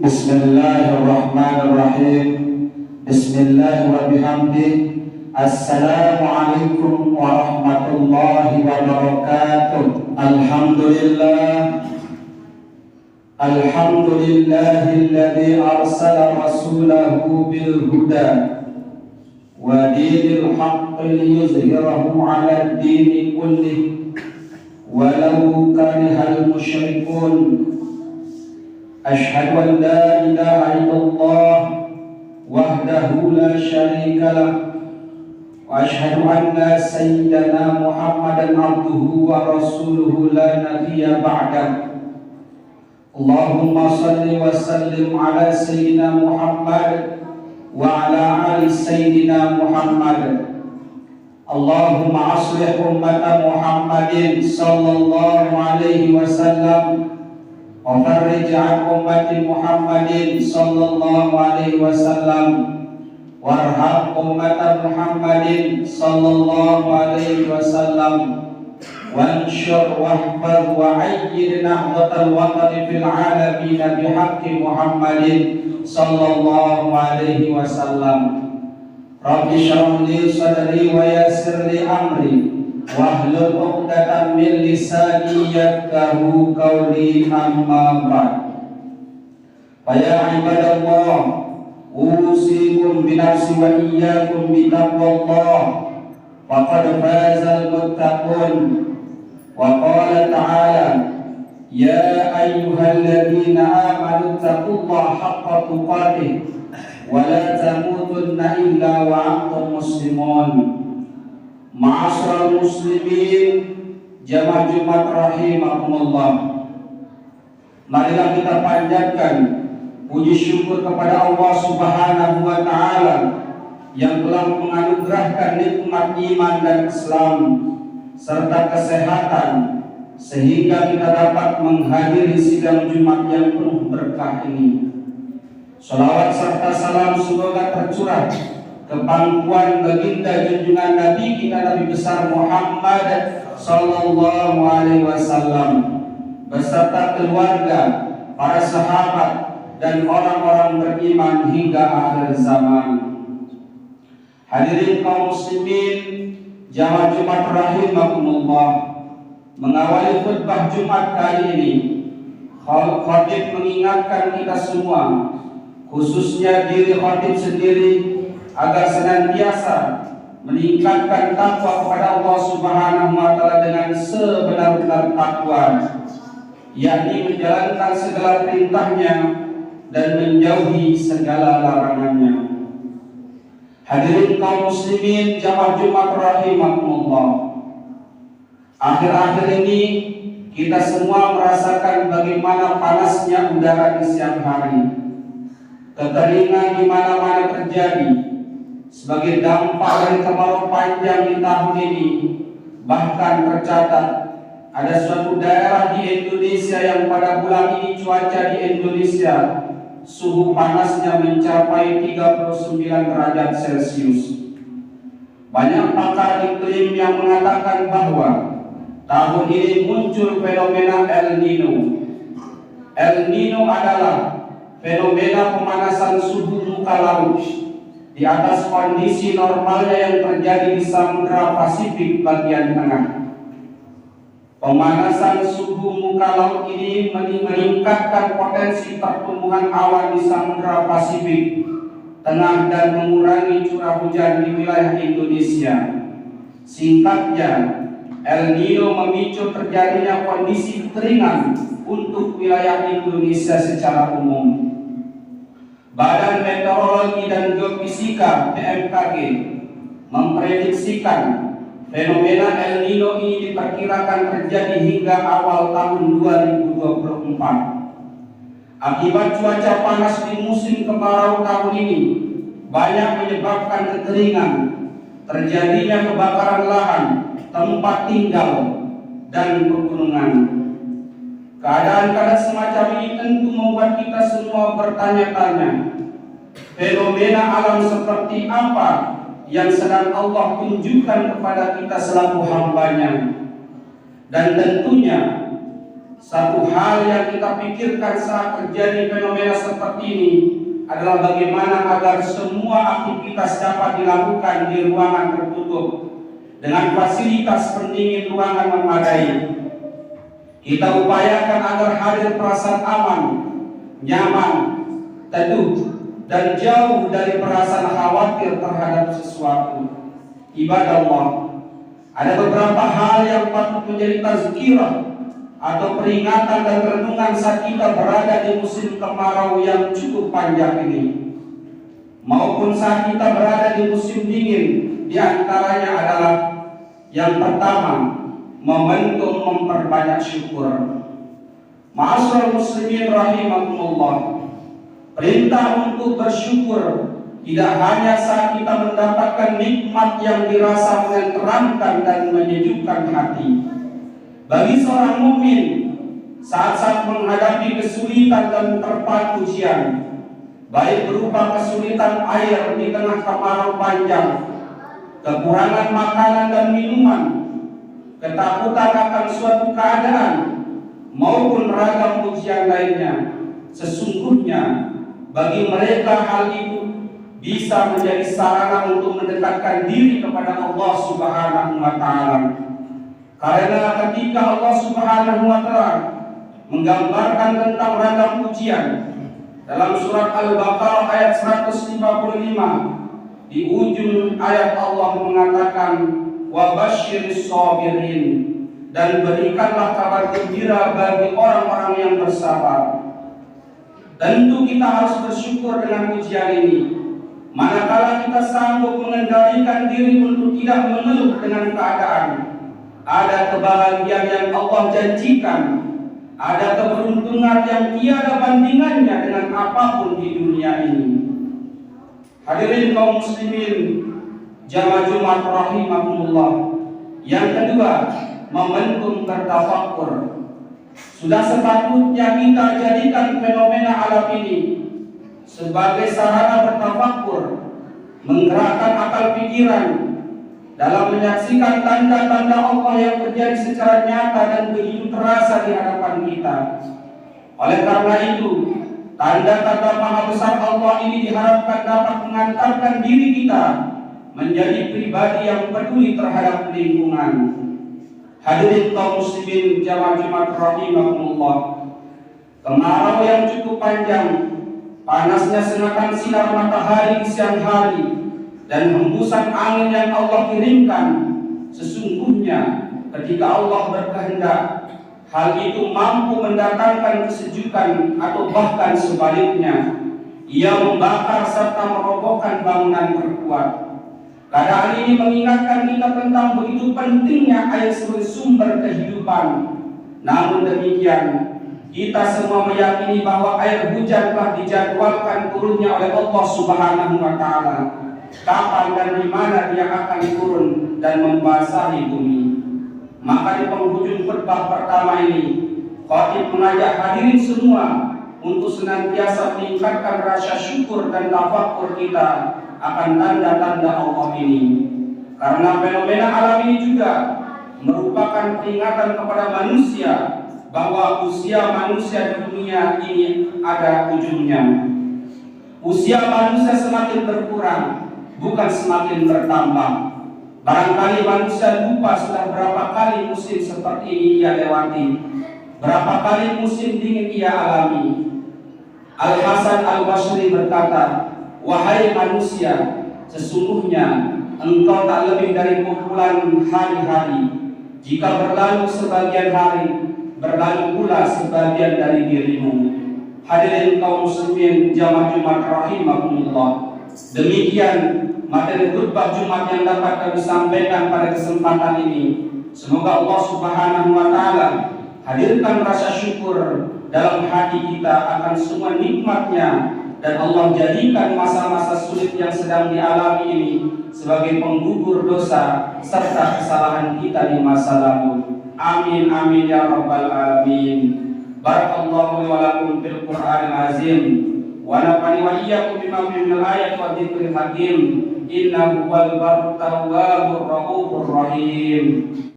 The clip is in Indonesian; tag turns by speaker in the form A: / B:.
A: Bismillahirrahmanirrahim. Bismillah wa bihamdi. Assalamualaikum warahmatullahi wabarakatuh. Alhamdulillah. Alhamdulillahilladzi arsala rasulahu bil huda wa dinil haqqi liyuzhirahu 'alad dini kullih walau karihal musyrikun. Asyhadu an la ilaha illallah wahdahu la syarika lah wa asyhadu anna sayyidana Muhammadan abduhu wa rasuluhu la nabiyya ba'dah. Allahumma salli wa sallim ala sayyidina Muhammad wa ala ali sayyidina Muhammad. Allahumma aslih ummata Muhammadin sallallahu alaihi wasallam wa farrij an ummati Muhammadin sallallahu alaihi wasallam warham ummata Muhammadin sallallahu alaihi wasallam wansyur wahfaz wa ayyid nahdatal waqti fil alamin bihaqqi Muhammadin sallallahu alaihi wasallam. Rabbi shrah li sadri wa yassir li amri wahlul 'uqdatam min lisani yafqahu qawli, amma ba'd. Fa ya ibadallah, usikum bi nafsi wa iyyakum bi taqwallah, faqad fazal muttaqun. Wa qala ta'ala, ya ayyuhalladzina amanu taqullaha haqqa tuqatih wa la tamutunna illa wa antum muslimun. Ma'asyiral muslimin, jamaah Jumat rahimakumullah. Marilah kita panjatkan puji syukur kepada Allah Subhanahu wa taala yang telah menganugerahkan nikmat iman dan Islam serta kesehatan sehingga kita dapat menghadiri sidang Jumat yang penuh berkah ini. Salawat serta salam semoga tercurah ke pangkuan baginda junjungan Nabi kita Nabi besar Muhammad sallallahu alaihi wasallam beserta keluarga, para sahabat dan orang-orang beriman hingga akhir zaman. Hadirin kaum muslimin, jamaah Jumat rahimakumullah, mengawali khutbah Jumat kali ini, khatib mengingatkan kita semua, khususnya diri khatib sendiri, agar senantiasa meningkatkan takwa kepada Allah Subhanahu wa taala dengan sebenar-benar takwa, yakni menjalankan segala perintahnya dan menjauhi segala larangannya. Hadirin kaum muslimin, jamaah Jumat rahimakumullah, akhir-akhir ini kita semua merasakan bagaimana panasnya udara di siang hari. Kekeringan di mana-mana terjadi sebagai dampak dari kemarau panjang di tahun ini. Bahkan tercatat ada suatu daerah di Indonesia yang pada bulan ini cuaca di Indonesia suhu panasnya mencapai 39 derajat Celcius. Banyak pakar iklim yang mengatakan bahwa tahun ini muncul fenomena El Nino. El Nino adalah fenomena pemanasan suhu muka laut di atas kondisi normalnya yang terjadi di Samudra Pasifik bagian tengah. Pemanasan suhu muka laut ini meningkatkan potensi pertumbuhan awan di Samudra Pasifik tengah dan mengurangi curah hujan di wilayah Indonesia. Singkatnya, El Nino memicu terjadinya kondisi kekeringan untuk wilayah Indonesia secara umum. Badan Meteorologi dan Geofisika (BMKG) memprediksikan fenomena El Nino ini diperkirakan terjadi hingga awal tahun 2024. Akibat cuaca panas di musim kemarau tahun ini banyak menyebabkan kekeringan, terjadinya kebakaran lahan, tempat tinggal, dan pegunungan. Keadaan semacam ini tentu membuat kita semua bertanya-tanya, fenomena alam seperti apa yang sedang Allah tunjukkan kepada kita selaku hamba-Nya? Dan tentunya satu hal yang kita pikirkan saat terjadi fenomena seperti ini adalah bagaimana agar semua aktivitas dapat dilakukan di ruangan tertutup dengan fasilitas pendingin ruangan memadai. Kita upayakan agar hadir perasaan aman, nyaman, teduh, dan jauh dari perasaan khawatir terhadap sesuatu. Ibadah Allah, ada beberapa hal yang patut menjadi tazkirah atau peringatan dan renungan saat kita berada di musim kemarau yang cukup panjang ini, maupun saat kita berada di musim dingin. Di antaranya adalah yang pertama, momentum memperbanyak syukur. Ma'asyiral muslimin rahimakumullah, perintah untuk bersyukur tidak hanya saat kita mendapatkan nikmat yang dirasa menenteramkan dan menyejukkan hati. Bagi seorang mukmin, saat-saat menghadapi kesulitan dan terpa ujian, baik berupa kesulitan air di tengah kemarau panjang, kekurangan makanan dan minuman, ketakutan akan suatu keadaan, maupun ragam ujian lainnya, sesungguhnya bagi mereka hal itu bisa menjadi sarana untuk mendekatkan diri kepada Allah Subhanahu wa Ta'ala. Karena ketika Allah Subhanahu wa Ta'ala menggambarkan tentang ragam ujian dalam surat Al-Baqarah ayat 155, di ujung ayat Allah mengatakan wa basyiris sabirin, dan berikanlah kabar gembira bagi orang-orang yang bersabar. Tentu kita harus bersyukur dengan ujian ini, manakala kita sanggup mengendalikan diri untuk tidak mengeluh dengan keadaan. Ada kebahagiaan yang Allah janjikan, ada keberuntungan yang tiada bandingannya dengan apapun di dunia ini. Hadirin kaum muslimin jamaah Jumat rahimakumullah. Yang kedua, momentum bertafakkur. Sudah sepatutnya kita jadikan fenomena alam ini sebagai sarana bertafakkur, menggerakkan akal pikiran dalam menyaksikan tanda-tanda Allah yang terjadi secara nyata dan begitu terasa di hadapan kita. Oleh karena itu, tanda-tanda maha besar Allah ini diharapkan dapat mengantarkan diri kita menjadi pribadi yang peduli terhadap lingkungan. Hadirin kaum muslimin jamaah Jumat rahimakumullah, kemarau yang cukup panjang, panasnya sengatan sinar matahari di siang hari, dan hembusan angin yang Allah kirimkan, sesungguhnya ketika Allah berkehendak, hal itu mampu mendatangkan kesejukan atau bahkan sebaliknya, ia membakar serta merobohkan bangunan terkuat. Keadaan ini mengingatkan kita tentang begitu pentingnya air sebagai sumber kehidupan. Namun demikian, kita semua meyakini bahwa air hujan telah dijadwalkan turunnya oleh Allah Subhanahu wa Ta'ala. Kapan dan di mana dia akan turun dan membasahi bumi. Maka di penghujung khutbah pertama ini, khatib mengajak hadirin semua untuk senantiasa meningkatkan rasa syukur dan tafakkur kita akan tanda-tanda Allah ini. Karena fenomena alam ini juga merupakan peringatan kepada manusia bahwa usia manusia di dunia ini ada ujungnya. Usia manusia semakin berkurang, bukan semakin bertambah. Barangkali manusia lupa sudah berapa kali musim seperti ini ia lewati, berapa kali musim dingin ia alami. Al-Hasan Al-Basri berkata, wahai manusia, sesungguhnya engkau tak lebih dari kumpulan hari-hari. Jika berlalu sebagian hari, berlalu pula sebagian dari dirimu. Hadirin kaum muslimin jamaah Jumat rahimakumullah, demikian materi khutbah Jumat yang dapat kami sampaikan pada kesempatan ini. Semoga Allah Subhanahu wa Ta'ala hadirkan rasa syukur dalam hati kita akan semua nikmatnya, dan Allah jadikan masa-masa sulit yang sedang dialami ini sebagai penggugur dosa serta kesalahan kita di masa lalu. Amin amin ya rabbal alamin. Barakallahu wa lakum fil Qur'anil azim wa nafa'ani wa iyyakum bima fihi minal ayati wa dzikril hakim. Innahu huwal barru tawwabur rahim.